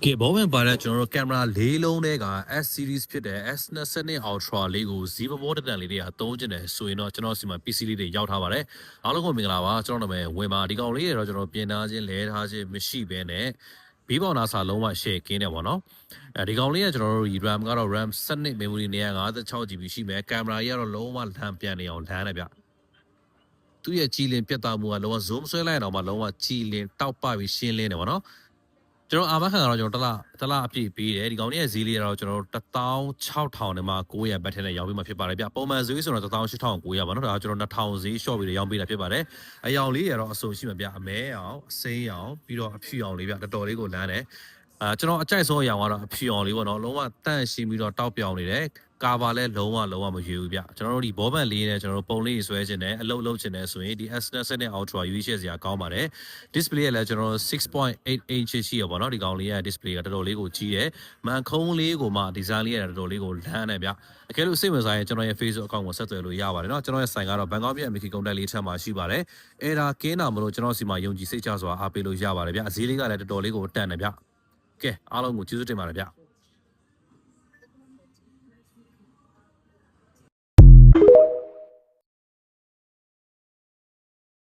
ကဲဘောဝင်ပါတဲ့ကျွန်တော်တို့ကင်မရာ၄လုံးတွေက S series ဖြစ်တဲ့ S22 Ultra လေးကိုဇီးဘောတတန်လေးတွေကသုံးကျင်တယ်ဆိုရင်တော့ကျွန်တော်စီမှာ PC လေးတွေရောက်ထားပါတယ်အားလုံးကိုမင်္ဂလာပါကျွန်တော်နာမည်ဝင်ပါဒီကောင်လေးတွေတော့ကျွန်တော်ပြင်ထားခြင်းလဲထားခြင်းမရှိဘဲနဲ့ဘီးပေါင်နာစာလုံးဝ share ကင်းတယ်ပေါ့နော်ဒီကောင်လေးကကျွန်တော်တို့ RAM ကတော့ RAM 7 memory 256GB ရှိမယ်ကင်မရာကြီးကတော့လုံးဝလမ်းပြန်နေအောင်လမ်းတယ်ဗျသူ့ရဲ့ကြည်လင်ပြတ်သားမှုကလုံးဝ zoom ဆွဲလိုက်အောင်မှလုံးဝကြည်လင်တောက်ပပြီးရှင်းလင်းတယ်ပေါ့နော်ကျွန်တော်အာမခံကတော့ကျွန်တော်တလားအပြည့်ပေးတယ်ဒီကောင်ရဲ့ဈေးလေးကတော့ကျွန်တော်16000နဲ့မှ900ဘတ်ထဲနဲ့ရောင်းပေးမှာဖြစ်ပါတယ်ဗျပုံမှန်ဈေးဆိုတော့18900ပါနော်ဒါကကျွန်တော်2000ဈေး short ပြီးရောင်းပေးတာဖြစ်ပါတယ်အယောင်လေးကတော့အစုံရှိမှာဗျအမဲအောင်အစိမ်းအောင်ပြီးတော့အဖြူအောင်လေးဗျတော်တော်လေးကိုလမ်းတယ်ကျွန်တော်အကြိုက်ဆုံးအယောင်ကတော့အဖြူအောင်လေးပေါ့နော်လုံးဝတန့်ရှင်းပြီးတော့တောက်ပြောင်နေတယ်ကာဗာလည်းလုံးဝမရွေဘူးဗျကျွန်တော်တို့ဒီဘောဘန်လေးနဲ့ကျွန်တော်တို့ပုံလေးဆွဲခြင်းနဲ့အလုပ်လုပ်ခြင်းနဲ့ဆိုရင်ဒီ S7 နဲ့ Ultra ရွေးချယ်စရာကောင်းပါတယ် display ကလည်းကျွန်တော်တို့ 6.8 inch ရှိရပါတော့ဒီကောင်လေးရဲ့ display ကတော်တော်လေးကိုကြီးတယ်မန်ခုံးလေးကိုမှ design လေးကတော်တော်လေးကိုလမ်းတယ်ဗျအကယ်လို့စိတ်ဝင်စားရင်ကျွန်တော်ရဲ့ Facebook account ကိုဆက်သွယ်လို့ရပါတယ်เนาะကျွန်တော်ရဲ့ဆိုင်ကတော့ Bangkok ပြည် MK ကုန်တက်လေးထပ်မှာရှိပါတယ်အဲ့ဒါကင်းတာမလို့ကျွန်တော်စီမှာယုံကြည်စိတ်ချစွာအားပေးလို့ရပါတယ်ဗျအဈေးလေးကလည်းတော်တော်လေးကိုတန်တယ်ဗျကဲအားလုံးကိုကျေးဇူးတင်ပါတယ်ဗျ